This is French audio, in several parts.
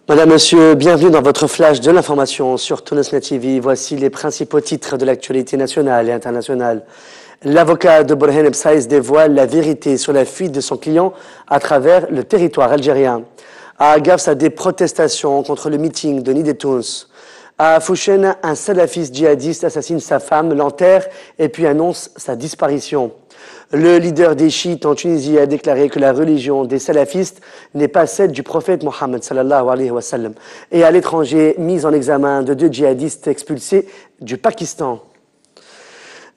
Madame, Monsieur, bienvenue dans votre flash de l'information sur Tunisnet TV. Voici les principaux titres de l'actualité nationale et internationale. L'avocat de Borhen Bsaïs dévoile la vérité sur la fuite de son client à travers le territoire algérien. À Agafs, des protestations contre le meeting de Nid et Tounes. À Fouchen, un salafiste djihadiste assassine sa femme, l'enterre et puis annonce sa disparition. Le leader des chiites en Tunisie a déclaré que la religion des salafistes n'est pas celle du prophète Mohammed sallallahu alayhi wa sallam. Et à l'étranger, mise en examen de 2 djihadistes expulsés du Pakistan.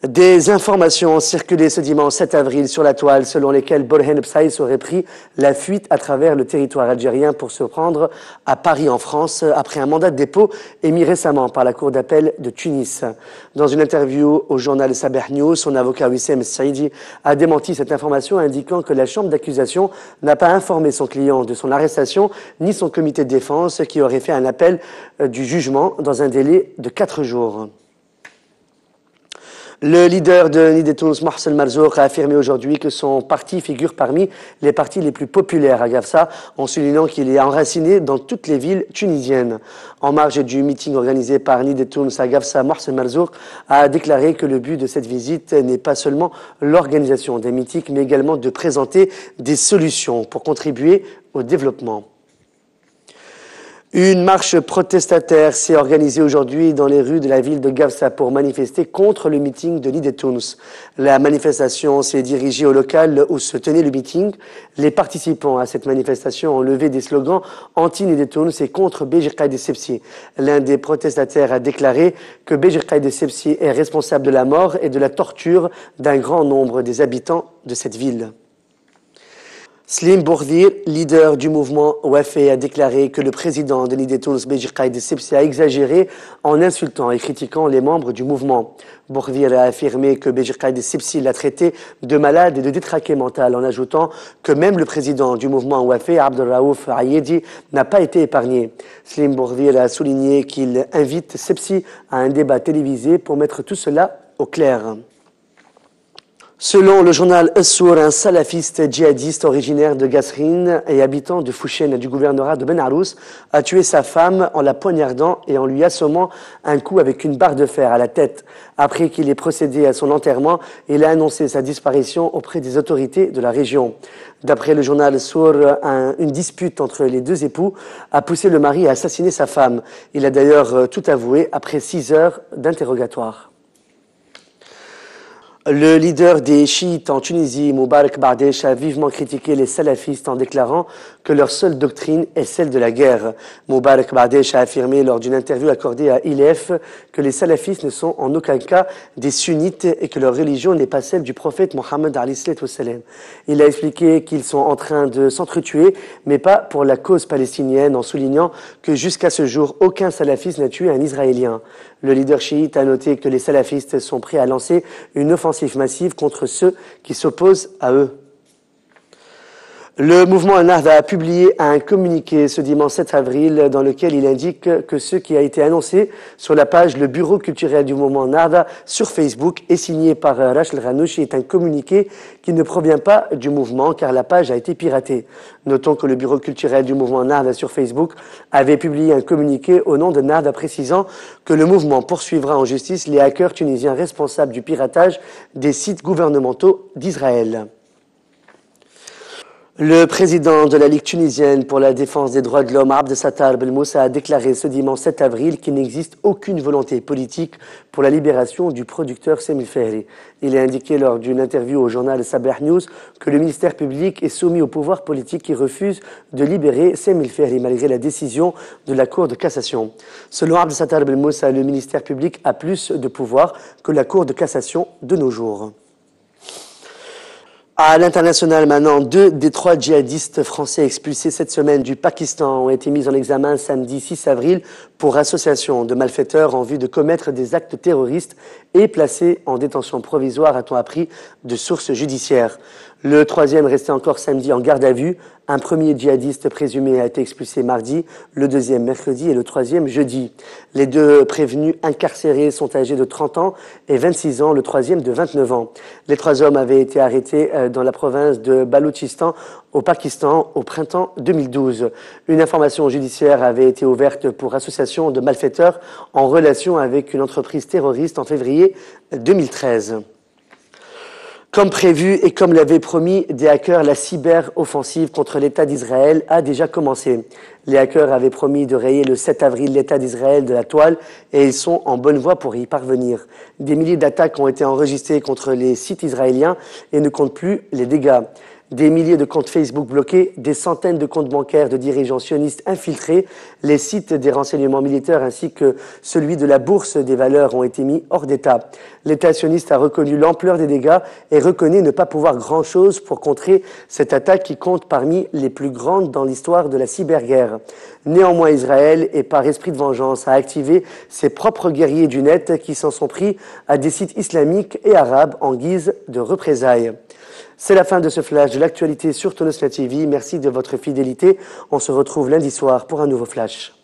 Des informations ont circulé ce dimanche 7 avril sur la toile selon lesquelles Borhen Bsaïs aurait pris la fuite à travers le territoire algérien pour se rendre à Paris en France après un mandat de dépôt émis récemment par la Cour d'appel de Tunis. Dans une interview au journal Sabah News, son avocat Wissem Saidi a démenti cette information indiquant que la chambre d'accusation n'a pas informé son client de son arrestation ni son comité de défense qui aurait fait un appel du jugement dans un délai de 4 jours. Le leader de Nid et Tounes, Mohsen Marzouk, a affirmé aujourd'hui que son parti figure parmi les partis les plus populaires à Gafsa, en soulignant qu'il est enraciné dans toutes les villes tunisiennes. En marge du meeting organisé par Nid et Tounes à Gafsa, Mohsen Marzouk a déclaré que le but de cette visite n'est pas seulement l'organisation des meetings, mais également de présenter des solutions pour contribuer au développement. Une marche protestataire s'est organisée aujourd'hui dans les rues de la ville de Gafsa pour manifester contre le meeting de Nid et Tounes. La manifestation s'est dirigée au local où se tenait le meeting. Les participants à cette manifestation ont levé des slogans anti-Nid et Tounes et contre Béjir Qaïd Essebsi. L'un des protestataires a déclaré que Béjir Qaïd Essebsi est responsable de la mort et de la torture d'un grand nombre des habitants de cette ville. Slim Bourdir, leader du mouvement Wafé, a déclaré que le président de Nid et Tounes, Béjir Qaïd Essebsi, a exagéré en insultant et critiquant les membres du mouvement. Bourdir a affirmé que Béjir Qaïd Essebsi l'a traité de malade et de détraqué mental, en ajoutant que même le président du mouvement Wafé, Abdelraouf Ayedi, n'a pas été épargné. Slim Bourdir a souligné qu'il invite Essebsi à un débat télévisé pour mettre tout cela au clair. Selon le journal Assour, un salafiste djihadiste originaire de Gasrine et habitant de Fouchen du gouvernorat de Ben Arous a tué sa femme en la poignardant et en lui assommant un coup avec une barre de fer à la tête. Après qu'il ait procédé à son enterrement, il a annoncé sa disparition auprès des autorités de la région. D'après le journal Assour, une dispute entre les 2 époux a poussé le mari à assassiner sa femme. Il a d'ailleurs tout avoué après 6 heures d'interrogatoire. Le leader des chiites en Tunisie, Moubarak Bardesh, a vivement critiqué les salafistes en déclarant que leur seule doctrine est celle de la guerre. Moubarak Bardesh a affirmé lors d'une interview accordée à ILF que les salafistes ne sont en aucun cas des sunnites et que leur religion n'est pas celle du prophète Mohammed alayhi salam. Il a expliqué qu'ils sont en train de s'entretuer, mais pas pour la cause palestinienne, en soulignant que jusqu'à ce jour, aucun salafiste n'a tué un Israélien. Le leader chiite a noté que les salafistes sont prêts à lancer une offensive massive contre ceux qui s'opposent à eux. Le mouvement Al-Nahda a publié un communiqué ce dimanche 7 avril dans lequel il indique que ce qui a été annoncé sur la page Le Bureau culturel du mouvement Nahda sur Facebook et signé par Rachel Ranouchi est un communiqué qui ne provient pas du mouvement car la page a été piratée. Notons que le Bureau culturel du mouvement Nahda sur Facebook avait publié un communiqué au nom de Nahda précisant que le mouvement poursuivra en justice les hackers tunisiens responsables du piratage des sites gouvernementaux d'Israël. Le président de la Ligue tunisienne pour la défense des droits de l'homme, Abdel Sattar Belmoussa, a déclaré ce dimanche 7 avril qu'il n'existe aucune volonté politique pour la libération du producteur Semil Fehri. Il a indiqué lors d'une interview au journal Sabah News que le ministère public est soumis au pouvoir politique qui refuse de libérer Semil Fehri malgré la décision de la Cour de cassation. Selon Abdel Sattar Belmoussa, le ministère public a plus de pouvoir que la Cour de cassation de nos jours. À l'international maintenant, 2 des 3 djihadistes français expulsés cette semaine du Pakistan ont été mis en examen samedi 6 avril pour association de malfaiteurs en vue de commettre des actes terroristes et placés en détention provisoire, a-t-on appris de sources judiciaires. Le troisième restait encore samedi en garde à vue. Un premier djihadiste présumé a été expulsé mardi, le deuxième mercredi et le troisième jeudi. Les deux prévenus incarcérés sont âgés de 30 ans et 26 ans, le troisième de 29 ans. Les trois hommes avaient été arrêtés dans la province de Baloutchistan au Pakistan au printemps 2012. Une information judiciaire avait été ouverte pour association de malfaiteurs en relation avec une entreprise terroriste en février 2013. Comme prévu et comme l'avaient promis des hackers, la cyber-offensive contre l'État d'Israël a déjà commencé. Les hackers avaient promis de rayer le 7 avril l'État d'Israël de la toile et ils sont en bonne voie pour y parvenir. Des milliers d'attaques ont été enregistrées contre les sites israéliens et ne comptent plus les dégâts. Des milliers de comptes Facebook bloqués, des centaines de comptes bancaires de dirigeants sionistes infiltrés, les sites des renseignements militaires ainsi que celui de la bourse des valeurs ont été mis hors d'état. L'État sioniste a reconnu l'ampleur des dégâts et reconnaît ne pas pouvoir grand-chose pour contrer cette attaque qui compte parmi les plus grandes dans l'histoire de la cyberguerre. Néanmoins, Israël, et par esprit de vengeance, a activé ses propres guerriers du net qui s'en sont pris à des sites islamiques et arabes en guise de représailles. C'est la fin de ce flash de l'actualité sur Tonosna TV. Merci de votre fidélité. On se retrouve lundi soir pour un nouveau flash.